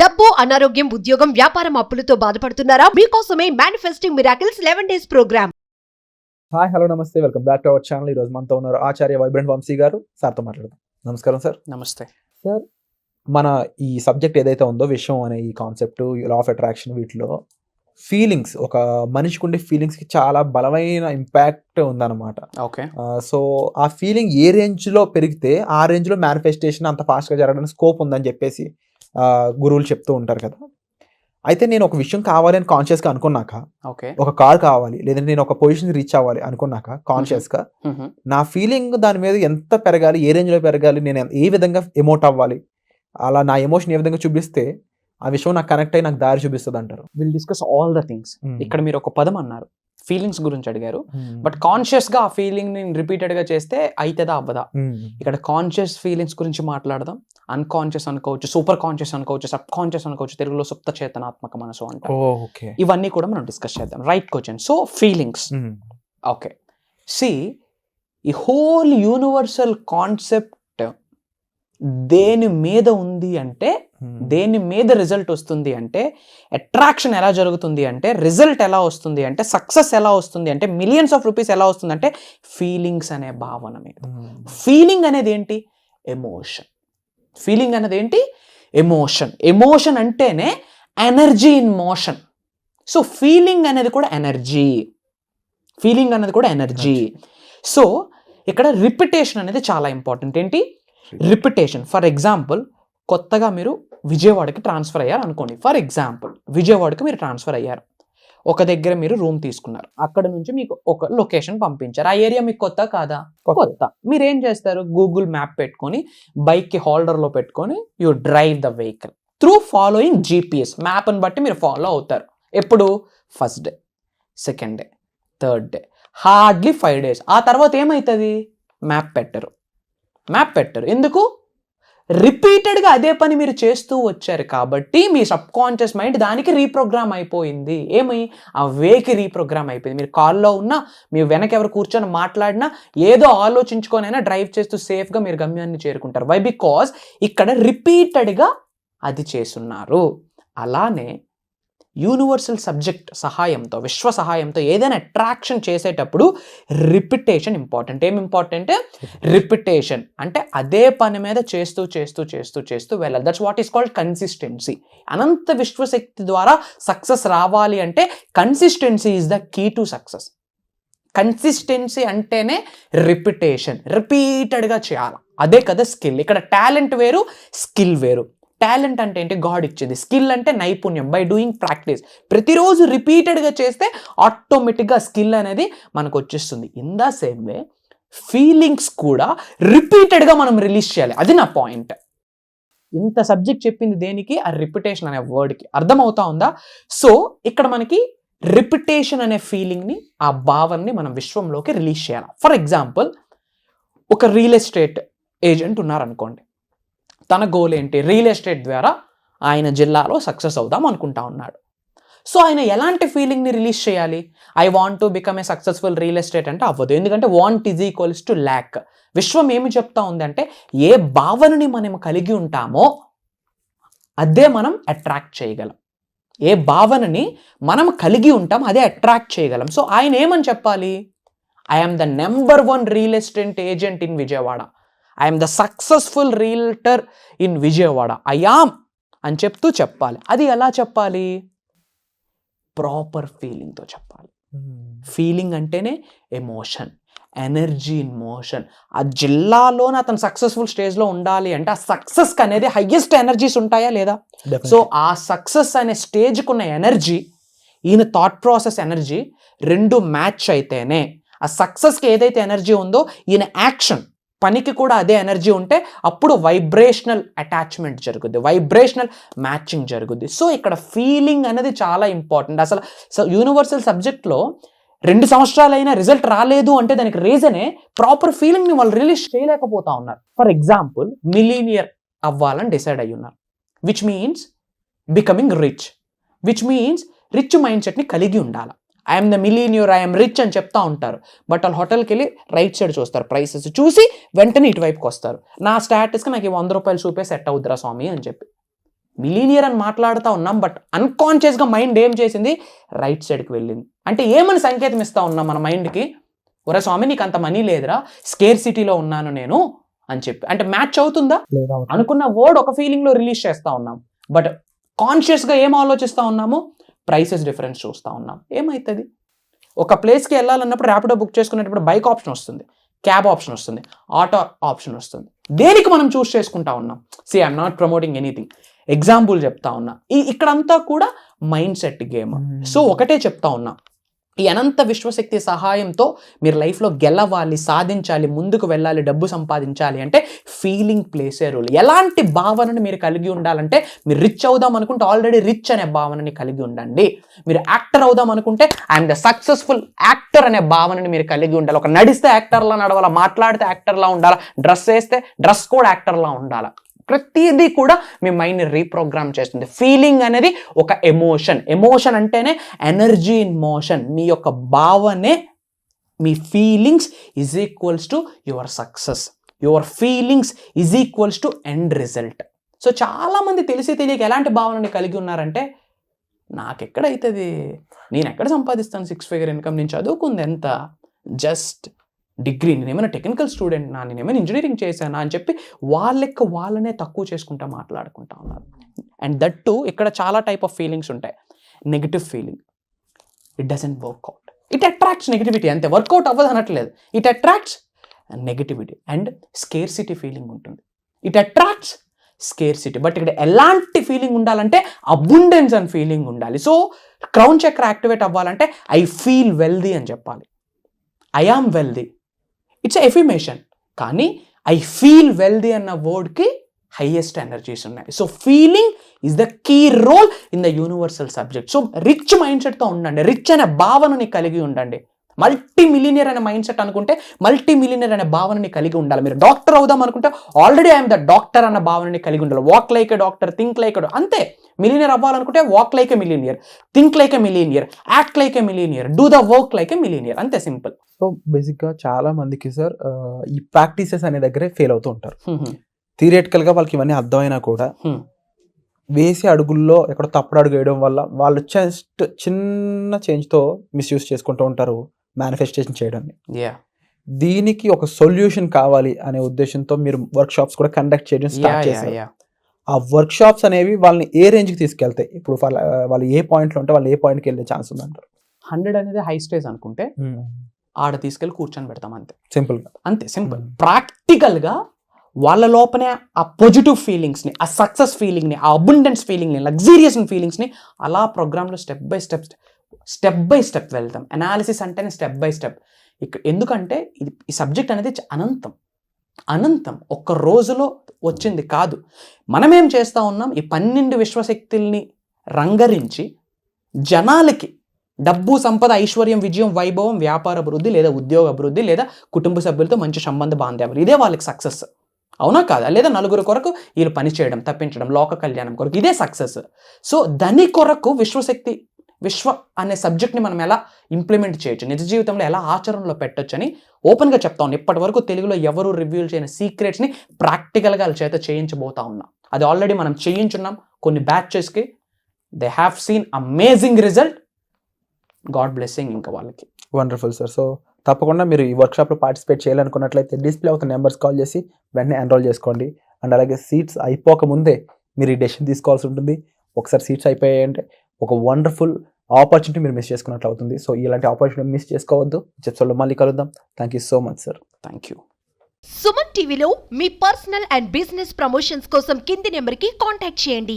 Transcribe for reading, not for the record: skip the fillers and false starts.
డబ్బు, అనారోగ్యం, ఉద్యోగం, వ్యాపారం, అప్పులతో బాధపడుతున్నారా? మీకోసమే manifesting miracles 11 days programme. Hi, hello, నమస్తే, welcome back to our channel. ఈ రోజు మనతో ఉన్నారు ఆచార్య వైబ్రెంట్ వంశీ గారు. సార్తో మాట్లాడదాం. నమస్కారం సార్. నమస్తే సార్. మన ఈ సబ్జెక్ట్ ఏదైతే ఉందో, విషయం అనే ఈ కాన్సెప్ట్, లా ఆఫ్ అట్రాక్షన్, వీటిలో ఫీలింగ్స్, ఒక మనిషికి ఉండే ఫీలింగ్స్కి చాలా బలమైన ఇంపాక్ట్ ఉందన్నమాట. ఓకే. సో ఆ ఫీలింగ్ ఏ రేంజ్లో పెరిగితే ఆ రేంజ్లో మేనిఫెస్టేషన్ అంత ఫాస్ట్గా జరగడానికి స్కోప్ ఉందని చెప్పేసి గురువులు చెప్తూ ఉంటారు కదా. అయితే నేను ఒక విషయం కావాలి అని కాన్షియస్గా అనుకున్నాక, ఓకే, ఒక కార్ కావాలి, లేదంటే నేను ఒక పొజిషన్ రీచ్ అవ్వాలి అనుకున్నాక కాన్షియస్గా నా ఫీలింగ్ దాని మీద ఎంత పెరగాలి, ఏ రేంజ్లో పెరగాలి, నేను ఏ విధంగా ఎమోట్ అవ్వాలి, అలా నా ఎమోషన్ ఏ విధంగా చూపిస్తే ఆ విషయం నాకు కనెక్ట్ అయ్యి నాకు దారి చూపిస్తుంది అంటారు. Will discuss all the things. ఇక్కడ మీరు ఒక పదం అన్నారు, ఫీలింగ్స్ గురించి అడిగారు. బట్ కాన్షియస్ గా ఆ ఫీలింగ్ ని రిపీటెడ్ గా చేస్తే అవుతుందా అవ్వదా? ఇక్కడ కాన్షియస్ ఫీలింగ్స్ గురించి మాట్లాడదాం. అన్కాన్షియస్ అనుకోవచ్చు, సూపర్ కాన్షియస్ అనుకోవచ్చు, సబ్ కాన్షియస్ అనుకోవచ్చు, తెలుగులో సుప్త చేతనాత్మక మనసు అంటారు. ఇవన్నీ కూడా మనం డిస్కస్ చేద్దాం. Right question. So feelings. Okay, see ఈ హోల్ యూనివర్సల్ కాన్సెప్ట్ దేని మీద ఉంది అంటే, దేని మీద రిజల్ట్ వస్తుంది అంటే, అట్రాక్షన్ ఎలా జరుగుతుంది అంటే, రిజల్ట్ ఎలా వస్తుంది అంటే, సక్సెస్ ఎలా వస్తుంది అంటే, మిలియన్స్ ఆఫ్ రూపీస్ ఎలా వస్తుంది అంటే, ఫీలింగ్స్ అనే భావన మీద. ఫీలింగ్ అనేది ఏంటి? ఎమోషన్. ఫీలింగ్ అనేది ఏంటి? ఎమోషన్. ఎమోషన్ అంటేనే energy in motion. So feeling అనేది కూడా ఎనర్జీ. ఫీలింగ్ అనేది కూడా ఎనర్జీ. సో ఇక్కడ రిపిటేషన్ అనేది చాలా ఇంపార్టెంట్. ఏంటి? రిపిటేషన్. ఫర్ ఎగ్జాంపుల్, కొత్తగా మీరు విజయవాడకి ట్రాన్స్ఫర్ అయ్యారు అనుకోండి. ఫర్ ఎగ్జాంపుల్, విజయవాడకి మీరు ట్రాన్స్ఫర్ అయ్యారు. ఒక దగ్గర మీరు రూమ్ తీసుకున్నారు. అక్కడ నుంచి మీకు ఒక లొకేషన్ పంపించారు. ఆ ఏరియా మీకు కొత్త కాదా? కొత్త. మీరు ఏం చేస్తారు? గూగుల్ మ్యాప్ పెట్టుకొని బైక్కి హోల్డర్లో పెట్టుకొని you drive the vehicle through following GPS. మ్యాప్ని బట్టి మీరు ఫాలో అవుతారు. ఎప్పుడు? First day, second day, third day, hardly 5 days. ఆ తర్వాత ఏమవుతుంది? మ్యాప్ పెట్టరు. ఎందుకు? రిపీటెడ్గా అదే పని మీరు చేస్తూ వచ్చారు కాబట్టి మీ సబ్ కాన్షియస్ మైండ్ దానికి రీప్రోగ్రామ్ అయిపోయింది. ఏమి? ఆ వేకి రీప్రోగ్రామ్ అయిపోయింది. మీరు కాల్లో ఉన్నా, మీ వెనక ఎవరు కూర్చొని మాట్లాడినా, ఏదో ఆలోచించుకొనైనా డ్రైవ్ చేస్తూ సేఫ్గా మీరు గమ్యాన్ని చేరుకుంటారు. వై? బికాజ్ ఇక్కడ రిపీటెడ్గా అది చేస్తున్నారు. అలానే యూనివర్సల్ సబ్జెక్ట్ సహాయంతో, విశ్వ సహాయంతో ఏదైనా అట్రాక్షన్ చేసేటప్పుడు రిపిటేషన్ ఇంపార్టెంట్. ఏం ఇంపార్టెంట్? రిపిటేషన్. అంటే అదే పని మీద చేస్తూ వెళ్ళాలి. That's what is called consistency. అనంత విశ్వశక్తి ద్వారా సక్సెస్ రావాలి అంటే consistency is the key to success. Consistency అంటేనే రిపిటేషన్. రిపీటెడ్గా చేయాలి. అదే కదా స్కిల్. ఇక్కడ టాలెంట్ వేరు, స్కిల్ వేరు. టాలెంట్ అంటే ఏంటి? గాడ్ ఇచ్చింది. స్కిల్ అంటే నైపుణ్యం, బై డూయింగ్ ప్రాక్టీస్. ప్రతిరోజు రిపీటెడ్గా చేస్తే ఆటోమేటిక్గా స్కిల్ అనేది మనకు వచ్చేస్తుంది. In the same way feelings కూడా రిపీటెడ్గా మనం రిలీజ్ చేయాలి. అది నా పాయింట్. ఇంత సబ్జెక్ట్ చెప్పింది దేనికి? ఆ రిపిటేషన్ అనే వర్డ్కి. అర్థమవుతా ఉందా? సో ఇక్కడ మనకి రిపిటేషన్ అనే ఫీలింగ్ని, ఆ భావాన్ని మనం విశ్వంలోకి రిలీజ్ చేయాలి. ఫర్ ఎగ్జాంపుల్, ఒక రియల్ ఎస్టేట్ ఏజెంట్ ఉన్నారనుకోండి. తన గోల్ ఏంటి? రియల్ ఎస్టేట్ ద్వారా ఆయన జిల్లాలో సక్సెస్ అవుదాం అనుకుంటా ఉన్నాడు. సో ఆయన ఎలాంటి ఫీలింగ్ని రిలీజ్ చేయాలి? I want to become a successful real estate అంటే అవ్వదు. ఎందుకంటే want is equals to lakh. విశ్వం ఏమి చెప్తా ఉందంటే, ఏ భావనని మనం కలిగి ఉంటామో అదే మనం అట్రాక్ట్ చేయగలం. ఏ భావనని మనం కలిగి ఉంటాం అదే అట్రాక్ట్ చేయగలం. సో ఆయన ఏమని చెప్పాలి? I'm the number 1 real estate agent in Vijayawada. I'm the successful realtor in Vijayawada. I'm అని చెప్తూ చెప్పాలి. అది ఎలా చెప్పాలి? ప్రాపర్ ఫీలింగ్తో చెప్పాలి. ఫీలింగ్ అంటేనే ఎమోషన్, ఎనర్జీ ఇన్ మోషన్. ఆ జిల్లాలోనే అతను సక్సెస్ఫుల్ స్టేజ్లో ఉండాలి అంటే ఆ సక్సెస్కి అనేది హైయెస్ట్ ఎనర్జీస్ ఉంటాయా లేదా? సో ఆ సక్సెస్ అనే స్టేజ్కి ఉన్న ఎనర్జీ, ఈయన థాట్ ప్రాసెస్ ఎనర్జీ రెండు మ్యాచ్ అయితేనే ఆ సక్సెస్కి ఏదైతే ఎనర్జీ ఉందో ఈయన యాక్షన్, పనికి కూడా అదే ఎనర్జీ ఉంటే అప్పుడు వైబ్రేషనల్ అటాచ్మెంట్ జరుగుద్ది, వైబ్రేషనల్ మ్యాచింగ్ జరుగుద్ది. సో ఇక్కడ ఫీలింగ్ అనేది చాలా ఇంపార్టెంట్. అసలు యూనివర్సల్ సబ్జెక్ట్లో 2 సంవత్సరాలైనా రిజల్ట్ రాలేదు అంటే దానికి రీజనే ప్రాపర్ ఫీలింగ్ని వాళ్ళు రిలీజ్ చేయలేకపోతా ఉన్నారు. ఫర్ ఎగ్జాంపుల్, మిలీనియర్ అవ్వాలని డిసైడ్ అయ్యి ఉన్నారు, which means becoming rich, which means rich mind సెట్ని కలిగి ఉండాలి. I'm the millionaire, I'm rich అని చెప్తా ఉంటారు. బట్ వాళ్ళు హోటల్కి వెళ్ళి రైట్ సైడ్ చూస్తారు, ప్రైసెస్ చూసి వెంటనే ఇటువైపుకి వస్తారు. నా స్టాటస్కి నాకు 100 రూపాయలు చూపే సెట్ అవుద్దిరా స్వామి అని చెప్పి. మిలీనియర్ అని మాట్లాడుతూ ఉన్నాం, బట్ అన్కాన్షియస్గా మైండ్ ఏం చేసింది, రైట్ సైడ్కి వెళ్ళింది. అంటే ఏమని సంకేతం ఇస్తూ ఉన్నాం మన మైండ్కి, ఒరే స్వామి నీకు అంత మనీ లేదురా, స్కేర్ సిటీలో ఉన్నాను నేను అని చెప్పి. అంటే మ్యాచ్ అవుతుందా? అనుకున్న వర్డ్ ఒక ఫీలింగ్లో రిలీజ్ చేస్తూ ఉన్నాం, బట్ కాన్షియస్గా ఏం ఆలోచిస్తూ ఉన్నాము, ప్రైసెస్ డిఫరెన్స్ చూస్తూ ఉన్నాం. ఏమవుతుంది, ఒక ప్లేస్కి వెళ్ళాలన్నప్పుడు ర్యాపిడో బుక్ చేసుకునేటప్పుడు బైక్ ఆప్షన్ వస్తుంది, క్యాబ్ ఆప్షన్ వస్తుంది, ఆటో ఆప్షన్ వస్తుంది. దేనికి మనం చూస్ చేసుకుంటా ఉన్నాం? I'm not promoting anything, example చెప్తా ఉన్నా. ఇక్కడంతా కూడా మైండ్ సెట్ గేమ్. సో ఒకటే చెప్తా ఉన్నా, ఈ అనంత విశ్వశక్తి సహాయంతో మీరు లైఫ్లో గెలవాలి, సాధించాలి, ముందుకు వెళ్ళాలి, డబ్బు సంపాదించాలి అంటే ఫీలింగ్ ప్లేసే రోల్. ఎలాంటి భావనని మీరు కలిగి ఉండాలంటే, మీరు రిచ్ అవుదాం అనుకుంటే ఆల్రెడీ రిచ్ అనే భావనని కలిగి ఉండండి. మీరు యాక్టర్ అవుదాం అనుకుంటే ఐఎమ్ ద సక్సెస్ఫుల్ యాక్టర్ అనే భావనని మీరు కలిగి ఉండాలి. ఒక నడిస్తే యాక్టర్లా నడవాలా, మాట్లాడితే యాక్టర్లా ఉండాలా, డ్రెస్ వేస్తే డ్రెస్ కూడా యాక్టర్లా ఉండాలా. ప్రతిదీ కూడా మీ మైండ్ని రీప్రోగ్రామ్ చేస్తుంది. ఫీలింగ్ అనేది ఒక ఎమోషన్. ఎమోషన్ అంటేనే ఎనర్జీ ఇన్ మోషన్. మీ యొక్క భావనే, మీ feelings is equals to your success. Your feelings is equals to end result. So చాలామంది తెలిసి తెలియక ఎలాంటి భావనని కలిగి ఉన్నారంటే, నాకెక్కడైతుంది, నేను ఎక్కడ సంపాదిస్తాను 6 ఫిగర్ ఇన్కమ్, నేను చదువుకుంది ఎంత, జస్ట్ డిగ్రీ, నేనేమైనా టెక్నికల్ స్టూడెంట్ నా, నేనేమైనా ఇంజనీరింగ్ చేశానా అని చెప్పి వాళ్ళనే తక్కువ చేసుకుంటా మాట్లాడుకుంటా ఉన్నారు. అండ్ దట్ టు ఇక్కడ చాలా టైప్ ఆఫ్ ఫీలింగ్స్ ఉంటాయి. Negative feeling, it doesn't work out, it attracts negativity, అంతే, వర్కౌట్ అవ్వదు అనట్లేదు, it attracts negativity. And scarcity feeling ఉంటుంది, ఇట్ అట్రాక్ట్స్ స్కేర్సిటీ. బట్ ఇక్కడ ఎలాంటి ఫీలింగ్ ఉండాలంటే అబుండెన్స్ అని ఫీలింగ్ ఉండాలి. సో క్రౌన్ చక్ర యాక్టివేట్ అవ్వాలంటే ఐ ఫీల్ వెల్దీ అని చెప్పాలి. I am wealthy, it's affirmation, కానీ ఐ ఫీల్ వెల్దీ అన్న వర్డ్కి హైయెస్ట్ ఎనర్జీస్ ఉన్నాయి. So feeling is the key role in the universal subject. So rich mind సెట్తో ఉండండి, రిచ్ అనే భావనని కలిగి ఉండండి. మల్టీ మిలినియర్ అనే మైండ్ సెట్ అనుకుంటే మల్టీ మిలినియర్ అనే భావనని కలిగి ఉండాలి. మీరు డాక్టర్ అవుదాం అనుకుంటే ఆల్రెడీ ఐఎమ్ ద డాక్టర్ అన్న భావనని కలిగి ఉండాలి. Walk like a doctor, think like a, అంతే. మిలినియర్ అవ్వాలనుకుంటే walk like a millionaire, think like a millionaire, act like a millionaire, do the work like a millionaire, అంతే, simple. So బేసిక్గా చాలా మందికి సార్ ఈ ప్రాక్టీసెస్ అనే దగ్గరే ఫెయిల్ అవుతూ ఉంటారు. థియరిటికల్గా వాళ్ళకి ఇవన్నీ అర్థమైనా కూడా వేసే అడుగుల్లో ఎక్కడ తప్పుడు అడుగు వేయడం వల్ల వాళ్ళు జస్ట్ చిన్న చేంజ్తో మిస్యూజ్ చేసుకుంటూ ఉంటారు మేనిఫెస్టేషన్ చేయడాన్ని. దీనికి ఒక సొల్యూషన్ కావాలి అనే ఉద్దేశంతో మీరు వర్క్ షాప్స్ కూడా కండక్ట్ చేయడం స్టార్ట్ చేశారు. ఆ వర్క్ షాప్స్ అనేవి వాళ్ళని ఏ రేంజ్కి తీసుకెళ్తాయి? ఇప్పుడు వాళ్ళు ఏ పాయింట్లో ఉంటే వాళ్ళు ఏ పాయింట్కి వెళ్ళే ఛాన్స్ ఉందంటారు? 100 అనేది హై స్టేజ్ అనుకుంటే ఆడ తీసుకెళ్ళి కూర్చొని పెడతాం, అంతే, సింపుల్గా, అంతే సింపుల్. ప్రాక్టికల్గా వాళ్ళ లోపనే ఆ పాజిటివ్ ఫీలింగ్స్ని, ఆ సక్సెస్ ఫీలింగ్ని, ఆ అబుండెన్స్ ఫీలింగ్ని, లగ్జీరియస్ ఫీలింగ్స్ని అలా ప్రోగ్రాంలో స్టెప్ బై స్టెప్ వెళ్తాం. అనాలిసిస్ అంటేనే స్టెప్ బై స్టెప్. ఎందుకంటే ఈ సబ్జెక్ట్ అనేది అనంతం, ఒక్క రోజులో వచ్చింది కాదు. మనమేం చేస్తూ ఉన్నాం, ఈ 12 విశ్వశక్తుల్ని రంగరించి జనాలకి డబ్బు, సంపద, ఐశ్వర్యం, విజయం, వైభవం, వ్యాపార అభివృద్ధి లేదా ఉద్యోగ అభివృద్ధి లేదా కుటుంబ సభ్యులతో మంచి సంబంధ బాంధవ్యాలు, ఇదే వాళ్ళకి సక్సెస్, అవునా కాదా? లేదా నలుగురు కొరకు వీళ్ళు పని చేయడం, తప్పించడం, లోక కళ్యాణం కొరకు, ఇదే సక్సెస్. సో దాని కొరకు విశ్వ అనే సబ్జెక్ట్ని మనం ఎలా ఇంప్లిమెంట్ చేయొచ్చు, నిజ జీవితంలో ఎలా ఆచరణలో పెట్టొచ్చు అని ఓపెన్గా చెప్తా ఉన్నాం. ఇప్పటి వరకు తెలుగులో ఎవరు రివ్యూల్ చేయని సీక్రెట్స్ని ప్రాక్టికల్గా వాళ్ళ చేత చేయించబోతా ఉన్నాం. అది ఆల్రెడీ మనం చేయించున్నాం కొన్ని బ్యాచెస్కి. They have seen amazing result. God blessing ఇంకా వాళ్ళకి. Wonderful sir. సో తప్పకుండా మీరు ఈ వర్క్షాప్లో పార్టిసిపేట్ చేయాలనుకున్నట్లయితే డిస్ప్లే అవుతున్న నెంబర్స్ కాల్ చేసి వెంటనే ఎన్రోల్ చేసుకోండి. అండ్ అలాగే సీట్స్ అయిపోకముందే మీరు ఈ డెసిషన్ తీసుకోవాల్సి ఉంటుంది. ఒకసారి సీట్స్ అయిపోయాయంటే ఒక వండర్ఫుల్ ఆపర్చునిటీ మీరు మిస్ చేసుకున్నట్లు అవుతుంది. సో ఇలాంటి ఆపర్చునిటీ మిస్ చేసుకోవద్దు. చెప్తాలో మళ్ళీ కలుద్దాం. Thank you so much sir. Thank you. Suman టీవీలో మీ పర్సనల్ అండ్ బిజినెస్ ప్రమోషన్స్ కోసం కింది నెంబర్కి కాంటాక్ట్ చేయండి.